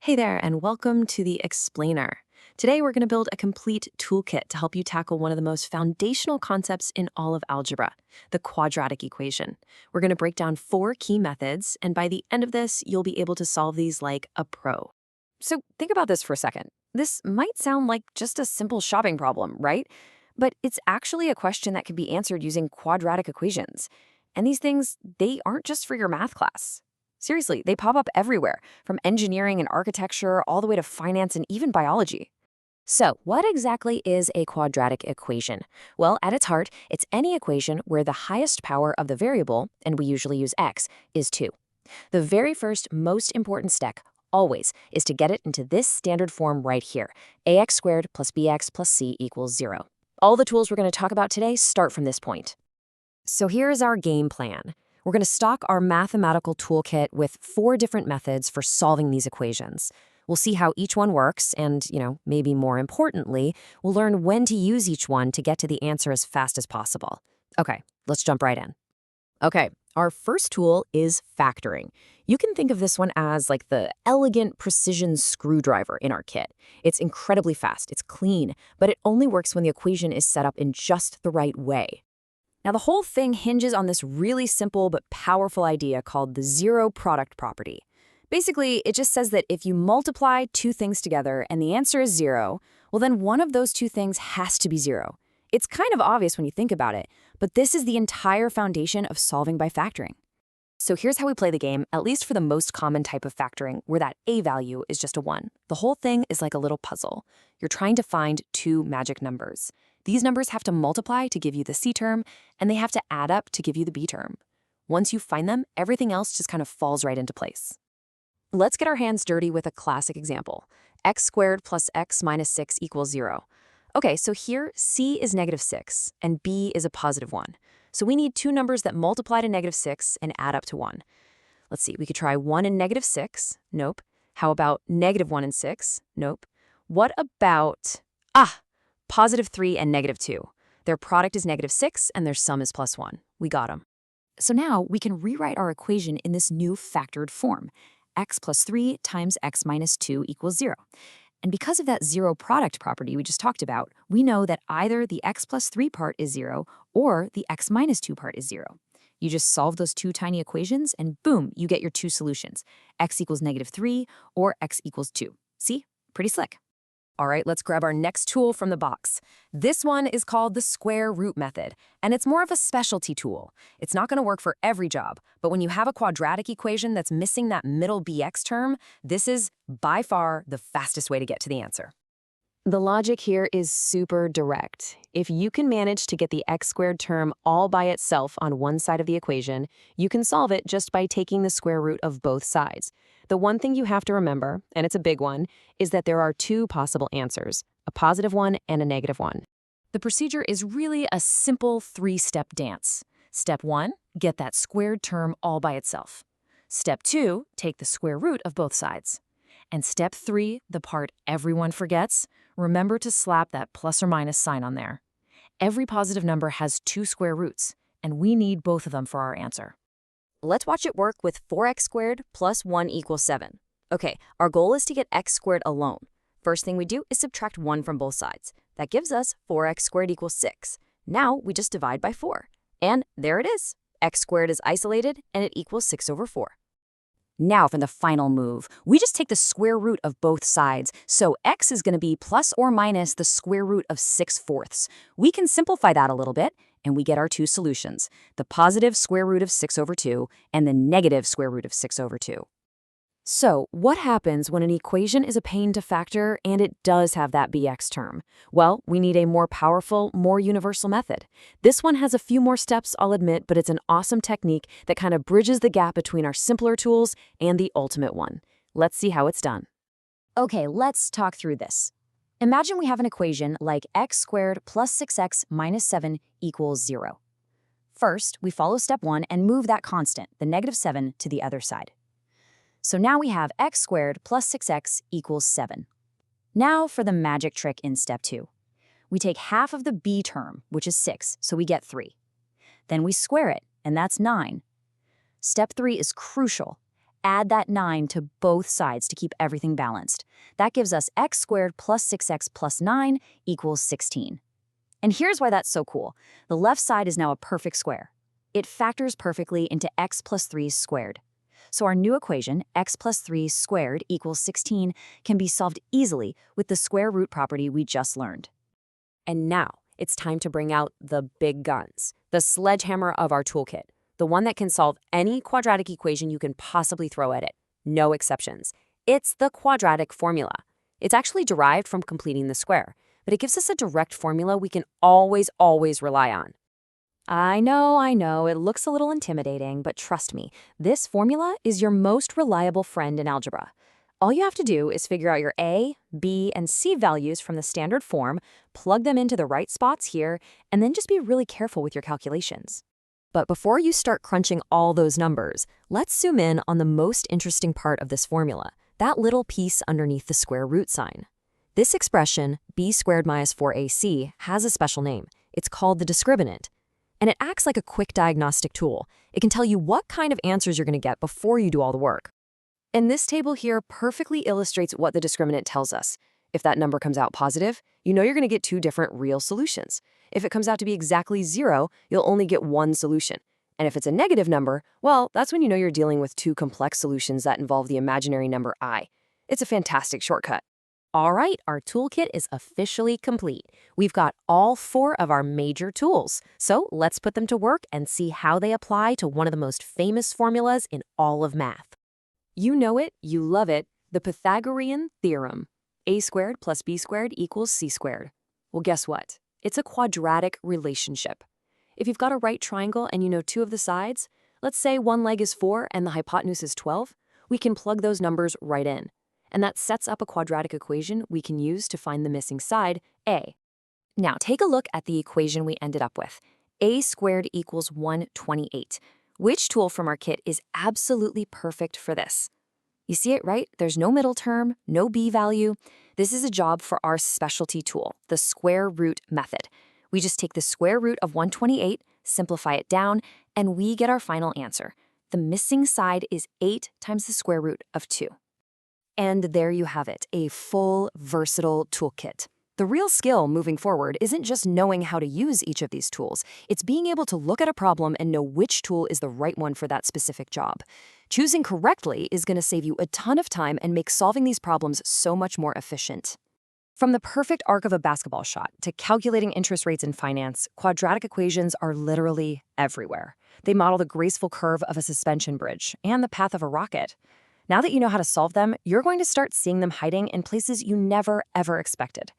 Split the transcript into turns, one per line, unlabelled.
Hey there, and welcome to the Explainer. Today, we're going to build a complete toolkit to help you tackle one of the most foundational concepts in all of algebra, the quadratic equation. We're going to break down 4 key methods, and by the end of this, you'll be able to solve these like a pro.
So think about this for a second. This might sound like just a simple shopping problem, right? But it's actually a question that can be answered using quadratic equations. And these things, they aren't just for your math class. Seriously, they pop up everywhere, from engineering and architecture all the way to finance and even biology. So, what exactly is a quadratic equation? Well, at its heart, it's any equation where the highest power of the variable, and we usually use x, is 2. The very first, most important step, always, is to get it into this standard form right here, ax squared plus bx plus c equals 0. All the tools we're going to talk about today start from this point. So here's our game plan. We're going to stock our mathematical toolkit with 4 different methods for solving these equations. We'll see how each one works, and, maybe more importantly, we'll learn when to use each one to get to the answer as fast as possible. Okay, let's jump right in. Okay, our first tool is factoring. You can think of this one as like the elegant precision screwdriver in our kit. It's incredibly fast, it's clean, but it only works when the equation is set up in just the right way. Now, the whole thing hinges on this really simple but powerful idea called the zero product property. Basically, it just says that if you multiply 2 things together and the answer is 0, well, then one of those 2 things has to be 0. It's kind of obvious when you think about it, but this is the entire foundation of solving by factoring. So here's how we play the game, at least for the most common type of factoring, where that a value is just a 1. The whole thing is like a little puzzle. You're trying to find 2 magic numbers. These numbers have to multiply to give you the C term, and they have to add up to give you the B term. Once you find them, everything else just kind of falls right into place. Let's get our hands dirty with a classic example. X squared plus x minus 6 equals 0. Okay, so here C is negative 6, and B is a positive 1. So we need 2 numbers that multiply to negative 6 and add up to 1. Let's see, we could try 1 and negative 6. Nope. How about negative 1 and 6? Nope. What about, positive 3 and negative 2. Their product is negative 6 and their sum is plus 1. We got them. So now we can rewrite our equation in this new factored form. X plus 3 times x minus 2 equals 0. And because of that zero product property we just talked about, we know that either the x plus 3 part is 0 or the x minus 2 part is 0. You just solve those 2 tiny equations and boom, you get your 2 solutions. X equals negative 3 or x equals 2. See? Pretty slick. All right, let's grab our next tool from the box. This one is called the square root method, and it's more of a specialty tool. It's not going to work for every job, but when you have a quadratic equation that's missing that middle bx term, this is by far the fastest way to get to the answer. The logic here is super direct. If you can manage to get the x squared term all by itself on one side of the equation, you can solve it just by taking the square root of both sides. The one thing you have to remember, and it's a big one, is that there are 2 possible answers, a positive one and a negative one. The procedure is really a simple 3-step dance. Step 1, get that squared term all by itself. Step 2, take the square root of both sides. And step 3, the part everyone forgets, remember to slap that plus or minus sign on there. Every positive number has 2 square roots, and we need both of them for our answer. Let's watch it work with 4x squared plus 1 equals 7. Okay, our goal is to get x squared alone. First thing we do is subtract 1 from both sides. That gives us 4x squared equals 6. Now we just divide by 4. And there it is. X squared is isolated, and it equals 6 over 4. Now for the final move, we just take the square root of both sides, so x is going to be plus or minus the square root of 6/4. We can simplify that a little bit, and we get our 2 solutions, the positive square root of 6 over 2 and the negative square root of 6 over 2. So what happens when an equation is a pain to factor and it does have that bx term? Well, we need a more powerful, more universal method. This one has a few more steps, I'll admit, but it's an awesome technique that kind of bridges the gap between our simpler tools and the ultimate one. Let's see how it's done. Okay, let's talk through this. Imagine we have an equation like x squared plus 6x minus 7 equals 0. First, we follow step 1 and move that constant, the negative 7, to the other side. So now we have x squared plus 6x equals 7. Now for the magic trick in step 2. We take half of the b term, which is 6, so we get 3. Then we square it, and that's 9. Step 3 is crucial. add that 9 to both sides to keep everything balanced. That gives us x squared plus 6x plus 9 equals 16. And here's why that's so cool. The left side is now a perfect square. It factors perfectly into x plus 3 squared. So our new equation, x plus 3 squared equals 16, can be solved easily with the square root property we just learned.
And now it's time to bring out the big guns, the sledgehammer of our toolkit, the one that can solve any quadratic equation you can possibly throw at it. No exceptions. It's the quadratic formula. It's actually derived from completing the square, but it gives us a direct formula we can always rely on.
I know, it looks a little intimidating, but trust me, this formula is your most reliable friend in algebra. All you have to do is figure out your a, b, and c values from the standard form, plug them into the right spots here, and then just be really careful with your calculations.
But before you start crunching all those numbers, let's zoom in on the most interesting part of this formula, that little piece underneath the square root sign. This expression, b squared minus 4ac, has a special name. It's called the discriminant. And it acts like a quick diagnostic tool. It can tell you what kind of answers you're going to get before you do all the work. And this table here perfectly illustrates what the discriminant tells us. If that number comes out positive, you know you're going to get two different real solutions. If it comes out to be exactly 0, you'll only get one solution. And if it's a negative number, well, that's when you know you're dealing with two complex solutions that involve the imaginary number I. It's a fantastic shortcut. All right, our toolkit is officially complete. We've got all 4 of our major tools. So let's put them to work and see how they apply to one of the most famous formulas in all of math. You know it, you love it, the Pythagorean theorem. A squared plus b squared equals c squared. Well, guess what? It's a quadratic relationship. If you've got a right triangle and you know 2 of the sides, let's say one leg is 4 and the hypotenuse is 12, we can plug those numbers right in. And that sets up a quadratic equation we can use to find the missing side, a. Now take a look at the equation we ended up with. A squared equals 128. Which tool from our kit is absolutely perfect for this? You see it, right? There's no middle term, no b value. This is a job for our specialty tool, the square root method. We just take the square root of 128, simplify it down, and we get our final answer. The missing side is 8 times the square root of 2. And there you have it, a full, versatile toolkit. The real skill moving forward isn't just knowing how to use each of these tools. It's being able to look at a problem and know which tool is the right one for that specific job. Choosing correctly is going to save you a ton of time and make solving these problems so much more efficient. From the perfect arc of a basketball shot to calculating interest rates in finance, quadratic equations are literally everywhere. They model the graceful curve of a suspension bridge and the path of a rocket. Now that you know how to solve them, you're going to start seeing them hiding in places you never, ever expected.